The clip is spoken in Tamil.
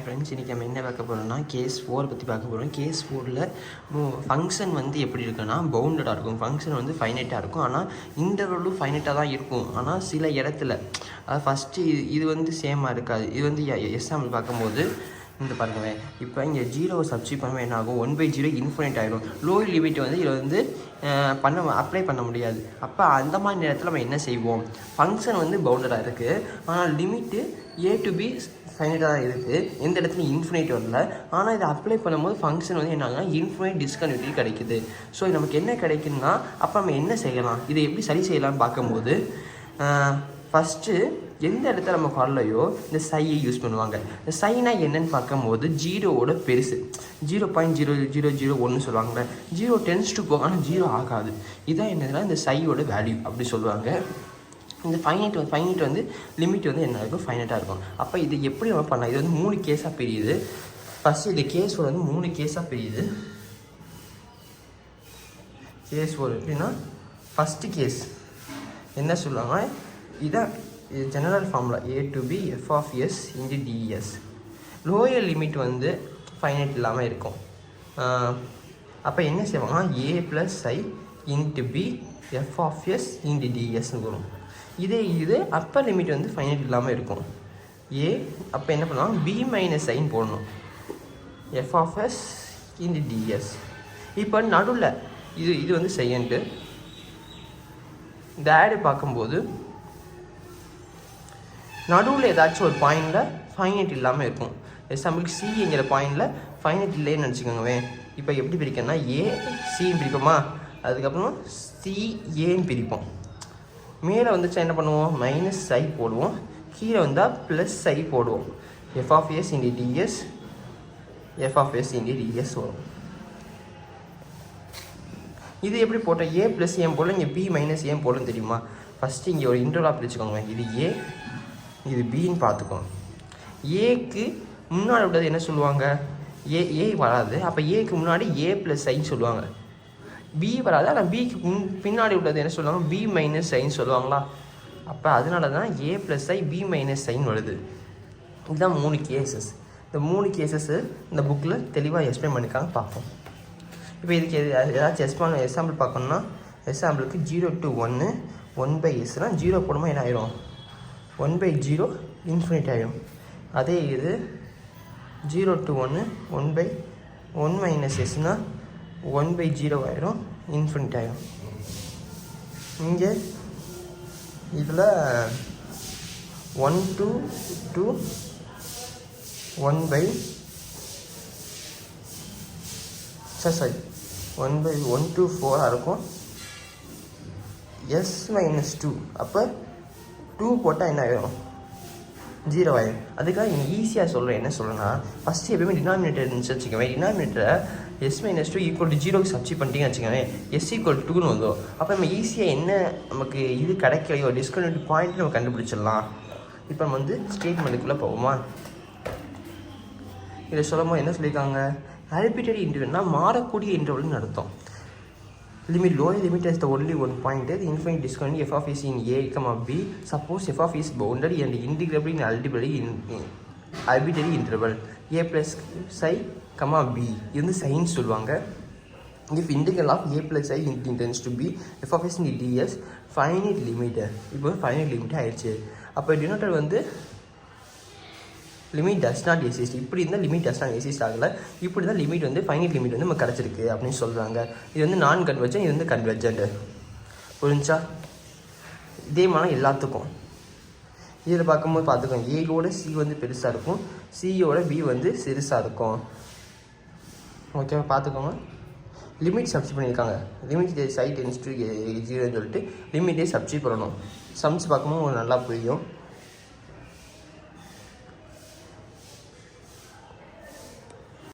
ஃப்ரெண்ட்ஸ், இன்றைக்கி நம்ம என்ன பார்க்க போகிறோம்னா கேஸ் 4 பற்றி பார்க்க போகிறோம். கேஸ் 4ல் ஃபங்க்ஷன் வந்து எப்படி இருக்குன்னா பவுண்டடாக இருக்கும். ஃபங்க்ஷன் வந்து ஃபைனைட்டாக இருக்கும், ஆனால் இன்டர்வலும் ஃபைனைட்டாக தான் இருக்கும். ஆனால் சில இடத்துல அதாவது ஃபஸ்ட்டு இது வந்து சேமாக இருக்காது. இது வந்து எக்ஸாம்பிள் பார்க்கும்போது இந்த பாருங்க, இப்போ இங்கே 0 சப்ஸ்டிட் பண்ணும்போது என்ன ஆகும், 1/0 இன்ஃபினைட் ஆகிடும். லோயர் லிமிட் வந்து இதில் வந்து அப்ளை பண்ண முடியாது. அப்போ அந்த மாதிரி நேரத்தில் நம்ம என்ன செய்வோம், ஃபங்க்ஷன் வந்து பவுண்டடாக இருக்குது, ஆனால் லிமிட்டு A to B ஃபைனைட்டாக தான் இருக்குது, எந்த இடத்துலையும் இன்ஃபினைட் வரல. ஆனால் இதை அப்ளை பண்ணும்போது ஃபங்க்ஷன் வந்து என்ன ஆகுதுன்னா இன்ஃபினைட் டிஸ்கன்டினியூட்டி கிடைக்குது. ஸோ நமக்கு என்ன கிடைக்குதுன்னா அப்போ நம்ம என்ன செய்யலாம், இதை எப்படி சரி செய்யலாம்னு பார்க்கும்போது ஃபஸ்ட்டு எந்த இடத்துல நம்ம வரலையோ இந்த சையை யூஸ் பண்ணுவாங்க. இந்த சைனா என்னன்னு பார்க்கும்போது 0வோட பெருசு 0.0001 சொல்லுவாங்கள்ல. 0 டென்ஸ் டு கோ, ஆனால் 0 ஆகாது. இதான் என்னதுன்னா இந்த சையோட வேல்யூ அப்படி சொல்லுவாங்க. இந்த ஃபைனைட் வந்து லிமிட் வந்து என்ன இருக்கும், ஃபைனைட்டாக இருக்கும். அப்போ இது எப்படி நம்ம பண்ணலாம், இது வந்து 3 கேஸாக பிரியுது. ஃபஸ்ட்டு இந்த கேஸ் வந்து 3 கேஸாக பிரியுது. கேஸ் எப்படின்னா ஃபஸ்ட்டு கேஸ் என்ன சொல்லுவாங்க, இதான் general formula A to B f of s into ds. Lower limit வந்து ஃபைனைட் இல்லாமல் இருக்கும். அப்போ என்ன செய்வாங்கன்னா A plus I into B f of s into dsன்னு வரும். இது அப்பர் லிமிட் வந்து ஃபைனைட் இல்லாமல் இருக்கும். A அப்போ என்ன பண்ணுவாங்க, B minus I போடணும், f of s into ds. இப்போ நடுவில் இது வந்து செகண்டு. இந்த ஆடு பார்க்கும்போது நடுவில் ஏதாச்சும் ஒரு பாயிண்டில் ஃபைனைட் இல்லாமல் இருக்கும். எக்ஸாம்பிளுக்கு சிங்கிற பாயிண்டில் ஃபைனைட் இல்லைன்னு நினச்சிக்கோங்கவே. இப்போ எப்படி பிரிக்கணும்னா சின்னு பிரிப்போமா, அதுக்கப்புறம் சிஏன்னு பிரிப்போம். மேலே வந்துச்சா என்ன பண்ணுவோம், -i போடுவோம், கீழே வந்தால் +i போடுவோம். f of s into ds f of s into ds வரும். இது எப்படி போட்டால் A + M போடல, இங்கே B - M போடலன்னு தெரியுமா. ஃபஸ்ட்டு இங்கே ஒரு இன்டர்வலாக பிரிச்சுக்கோங்க. இது A, இது பின்னு பார்த்துக்கோங்க. ஏக்கு முன்னாடி உள்ளது என்ன சொல்லுவாங்க, ஏ வராது. அப்போ ஏக்கு முன்னாடி A + I சொல்லுவாங்க. பி வராது, ஆனால் பிக்கு பின்னாடி உள்ளது என்ன சொல்லுவாங்க, B - I சொல்லுவாங்களா. அப்போ அதனால தான் A + I B - I வருது. இதுதான் 3 கேசஸ். இந்த 3 கேசஸ்ஸு இந்த புக்கில் தெளிவாக எக்ஸ்பிளைன் பண்ணியிருக்காங்க, பார்ப்போம். இப்போ இதுக்கு ஏதாச்சும் எக்ஸாம்பிள் பார்க்கணுன்னா, எக்ஸாம்பிளுக்கு 0 to 1 1/s 0 போடும்போது என்ன ஆயிரும், 1/0 இன்ஃபினிட் ஆகிடும். அதே இது 0 to 1 1 - s 1/0 ஆயிரும், இன்ஃபினிட் ஆகிடும். இங்கே இதில் 1 to 1 to 4 இருக்கும், s - 2. அப்போ 2 போட்டால் என்ன ஆகிடும், 0 ஆகிடும். அதுக்காக நீங்கள் ஈஸியாக சொல்கிறேன், என்ன சொல்கிறேன்னா ஃபஸ்ட்டு எப்பயுமே டினாமினேட்டர் இருந்துச்சு வச்சுக்கோங்க. டினாமினேட்டரை s - 2 = 0க்கு சப்ஸ்டிட் பண்ணிட்டீங்கன்னு வச்சுக்கோங்க, s = 2ன்னு வந்தோம். அப்போ நம்ம ஈஸியாக என்ன நமக்கு இது கிடைக்கலையோ டிஸ்கன்டினியூட்டி பாயிண்ட் நம்ம கண்டுபிடிச்சிடலாம். இப்போ நம்ம வந்து ஸ்டேட்மெண்ட்டுக்குள்ளே போவோமா. இதை சொல்லும் போது என்ன சொல்லியிருக்காங்க, ஆர்பிட்ரரி இன்டர்வல்னா மாறக்கூடிய இன்டர்வல்னு அர்த்தம். Limit lower limit has the only one point, the infinite discontinuity f of s in a, b. Suppose f of s bounded and integrable in arbitrary interval a plus psi, b. இது வந்து சைன் சொல்லுவாங்க. if integral of a plus I tends to b f of s in ds finite limit. இப்போ finite limit ஆயிடுச்சு. அப்போ டினோட்டர் வந்து லிமிட் டஸ் நாட் எக்ஸிஸ்ட். இப்படி இருந்தால் லிமிட் டஸ் நாட் எக்ஸிஸ்ட் ஆகலை. இப்படி தான் லிமிட் வந்து ஃபைனைட் லிமிட் வந்து நமக்கு கிடச்சிருக்கு அப்படின்னு சொல்கிறாங்க. இது வந்து நான் கன்வெர்ஜென்ட், இது வந்து கன்வெர்ஜென்ட். புரிஞ்சா. இதே மாதிரி எல்லாத்துக்கும் இதில் பார்க்கும்போது பார்த்துக்கோங்க, ஏயோட சி வந்து பெருசாக இருக்கும், சியோட பி வந்து சிறுசாக இருக்கும். ஓகேவா, பார்த்துக்கோங்க. லிமிட் சப்ஸ்டிட் பண்ணியிருக்காங்க. லிமிட் சை டென்ஸ் டு 0ன்னு சொல்லிட்டு லிமிட்டே சப்ஸ்டிட் பண்ணணும். சம்ஸ் பார்க்கும்போது உங்களுக்கு நல்லா புரியும்.